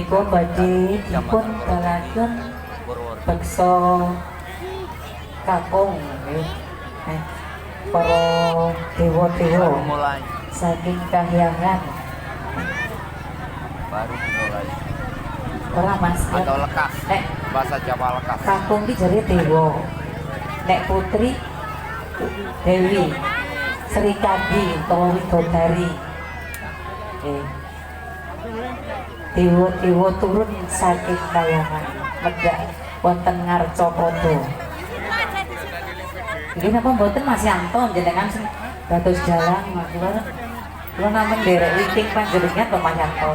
menika badhe dipun dalaken beksa kakung nggih. Para dewa-dewa saking kahyangan baru dimulai. Ora Mas. Atau lekas. Nek Bahasa Jawa lekas. kakung iki jare dewa. Nek putri Dewi Sri Kandi utawa Widodari. Dewa-dewa turun saking kayangan medhak wonten Ngarcapada. Iki napa mboten Mas Yanto jenengan sing dados dalang kula namung nderek witing panjenengan to Mas Yanto.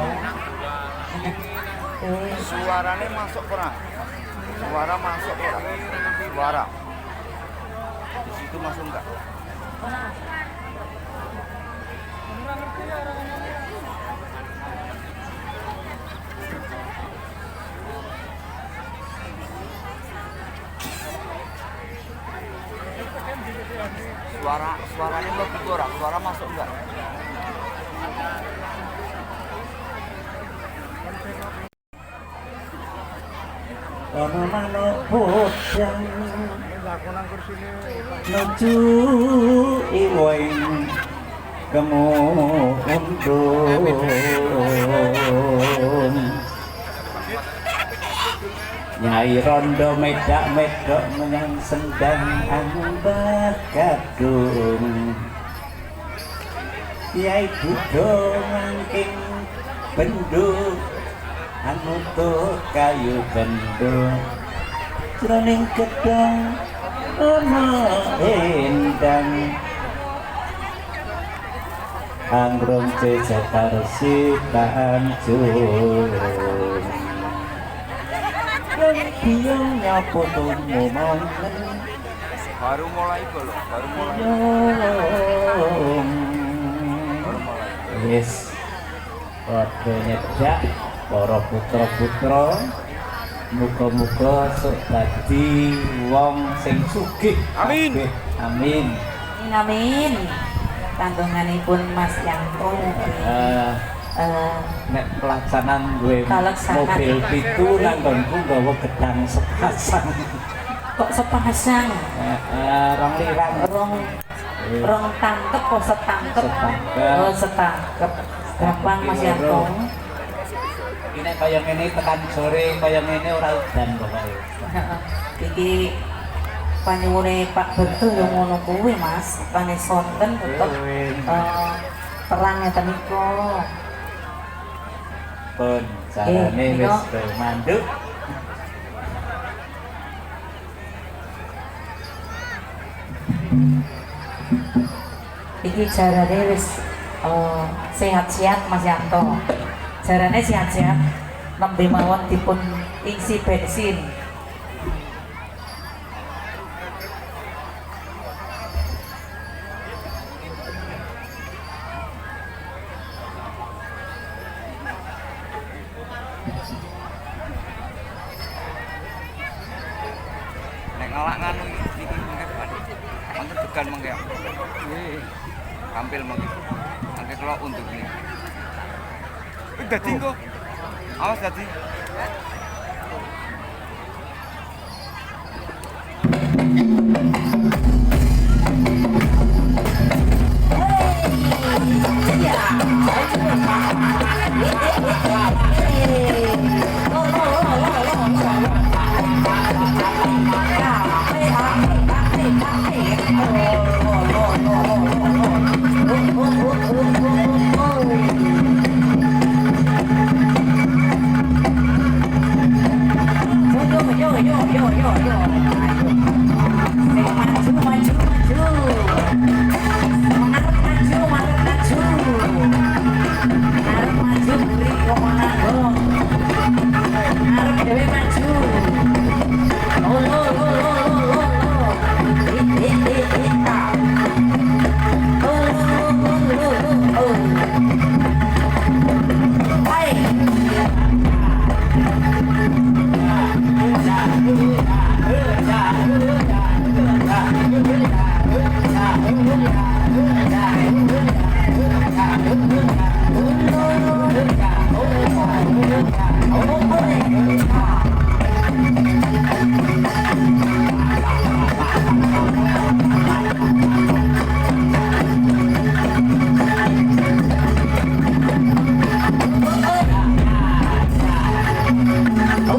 Suaranya masuk ora? Suara masuk ora? Suara. Di situ masuk enggak? Suaranya bagus ora? Suara masuk enggak? Ono manuk bocah nuju iwing kemundung Nyai rondo medak-medok menyang sendang ambah kadung Nyai Budo ngangking bendung anutuh kayu bendung jroning gedang ana endang anggrong cecatar sitanjung biung nyapu tumumongen Baru mulai belum? Baru mulai. Yes. Padha nyedak para putra-putra muga-muga sok dadi wong sing sugih. Amin. Amin. Amin. Kandunganipun Mas Yanto nek pelaksanaan gue mobil pitu nanggonku nggawa gedang sepasang. Kok sepasang? Rong tangkep kok setangkep? Oh setangkep. Gampang Mas Yanto. Ini kaya ngene tekan sore kaya ngene ora udan pokoke. Iki panyuwune Pak Betul yo ngono kuwi Mas. Panesonten tetep terang ngeten niku. Pun carane wis manduk. Iki jarane wis sehat-sehat Mas Yanto. Jarane sehat-sehat nembe mawon dipun isi bensin. Nek ngelak nganu iki mengke mangke degan mengke. Nggih. Tampil mengke. Mangke kula untuk ini. Dadi kok. Awas dadi. เ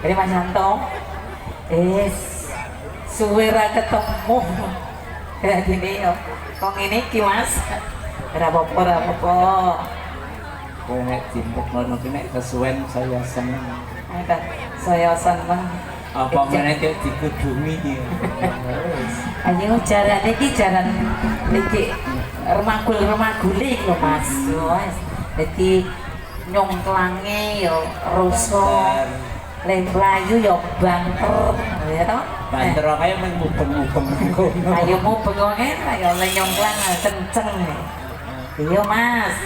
Jadi Mas Yanto, suwe ra ketemu kayak gini yo. Kok ini ki Mas? Ora apa-apa. Kowe nek timbuk ngono ki nek kesuwen saya seneng. Saya seneng. Apa meneh kok dikudungi ya. Ayo jarane iki jaran iki remagul-remaguli lho Mas. Wes. Dadi nyongklange yo rusak. Leng Melayu yo banter, ya toh? Banter kaya mubeng-mubeng ngono. Ayo mubeng wae, ayo nyongklang kenceng. Iya Mas.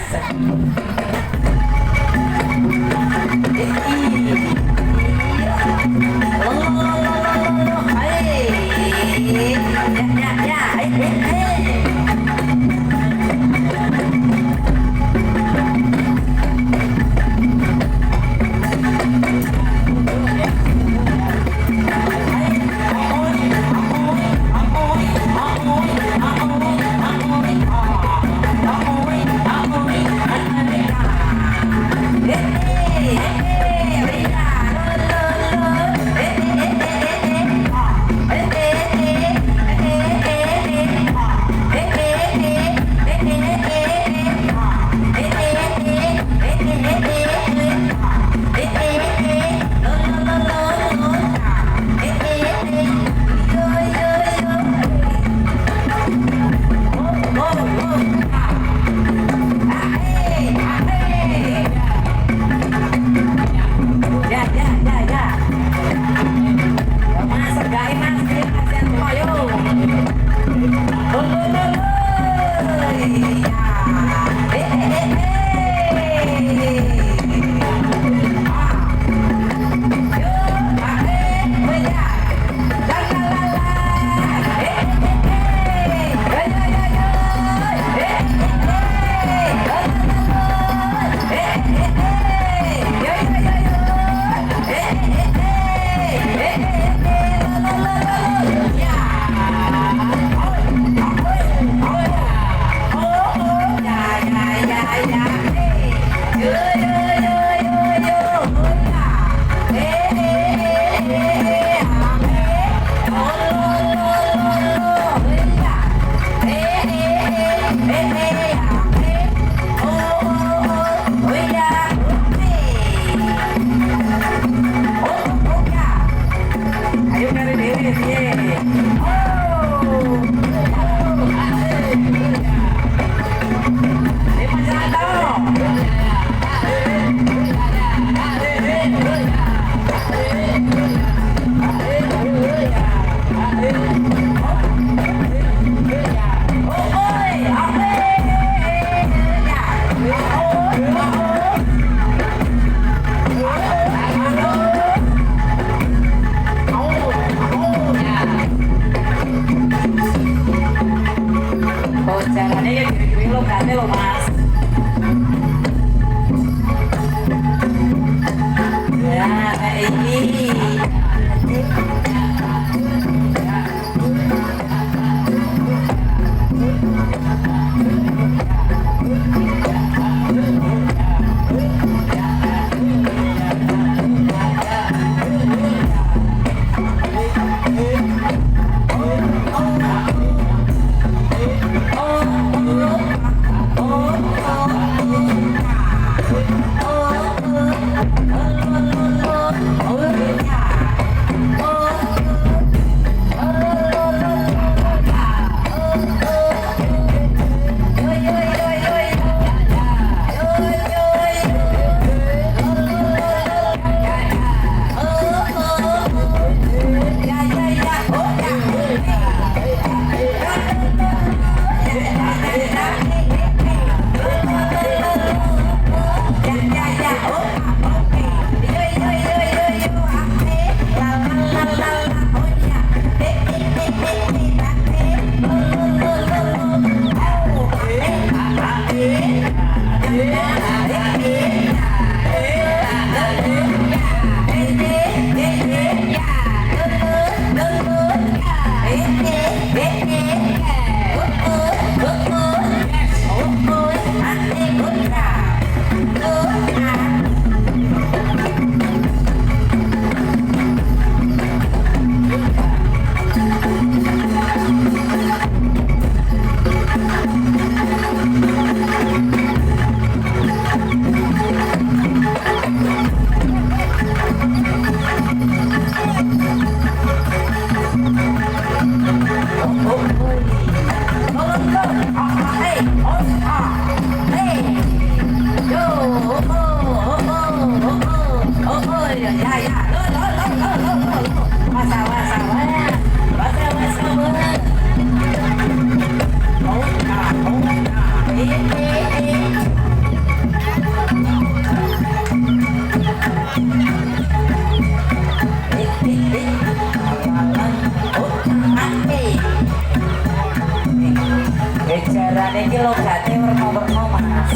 logate werna-werna Mas.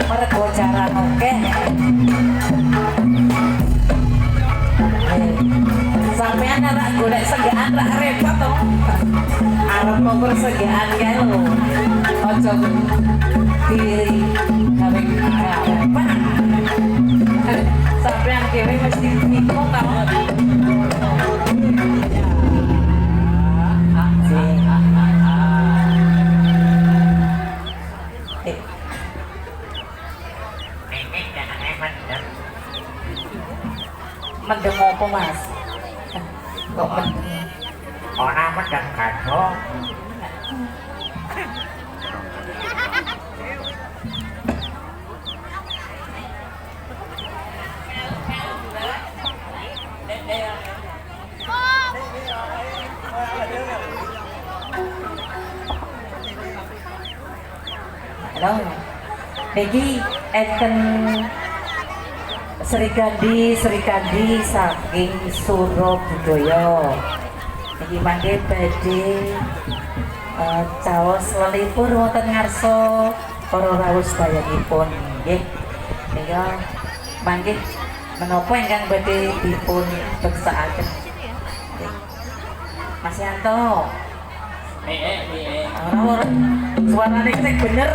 Mergo jaran oke. Sampean ora golek segaan rak repot to. Arep mau persegaan kae lho. Aja diri gawe apa. Sampean dhewe mesti bingung to. Mendem apa Mas? Kok mendem? Orang mendem gantung. Halo, Peggy, enten Serikandi saking Surabaya. Niki mangke badhe caos lelipur wonten ngarsa para rawuh sedayangipun nggih. Nika mangke menapa ingkang badhe dipun beksakaken. Mas Yanto. Ora suarane sing bener.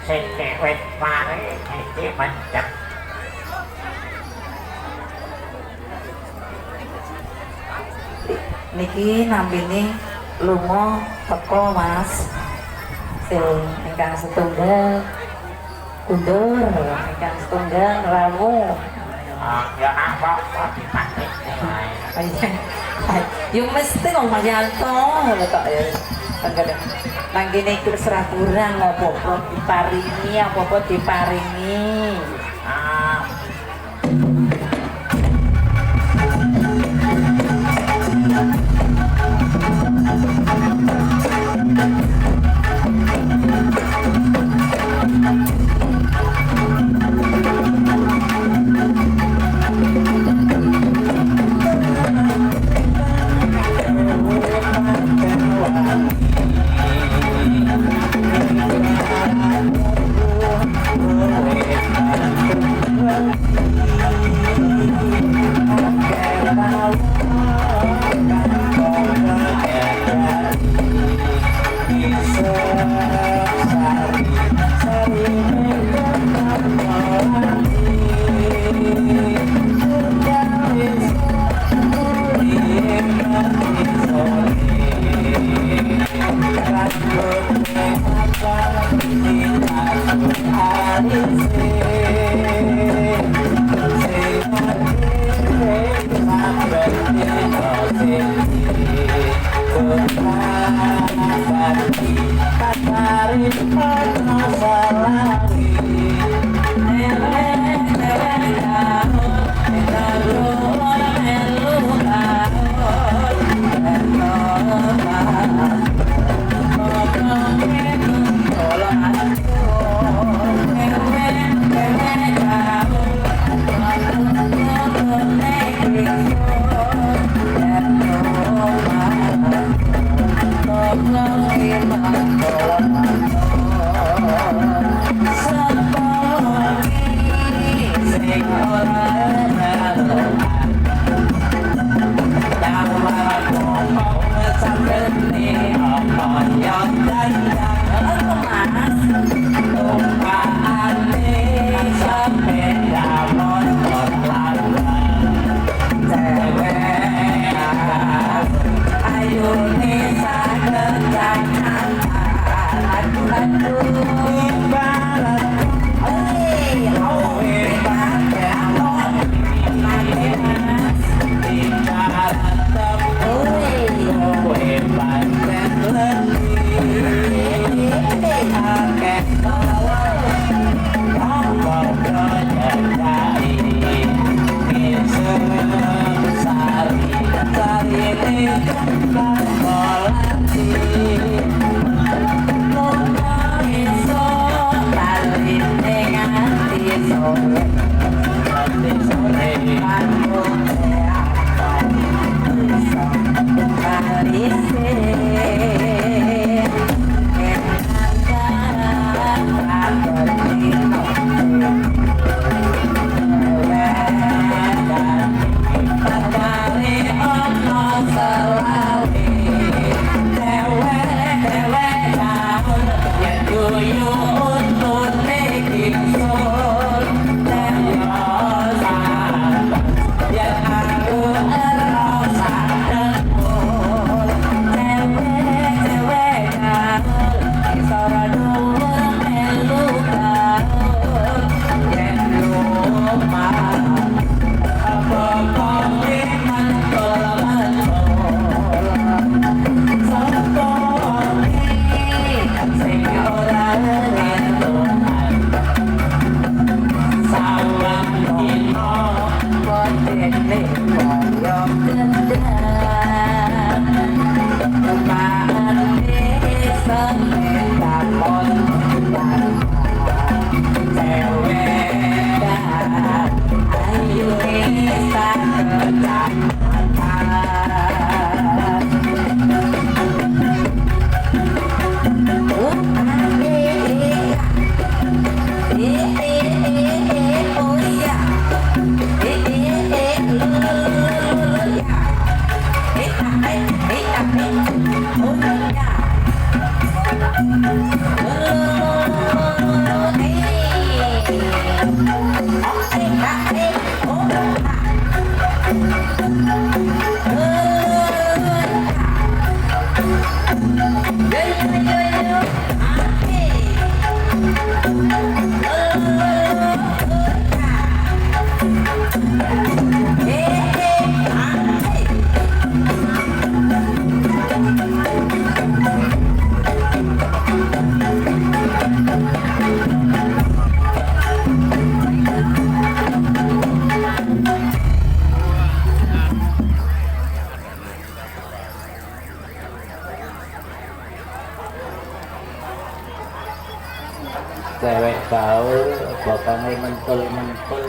Sini wis mari iki mencet. Niki nampini lunga teko Mas. Sing ingkang setunggal kundur, ingkang setunggal rawuh. Ya apa dipakai wae. Yung mesti kok Mas Yanto lho kok ya. Kadang nang kene iki serah kurang apa-apa diparingi, apa-apa diparingi. Ah, Seponi bapaknya mentul-mentul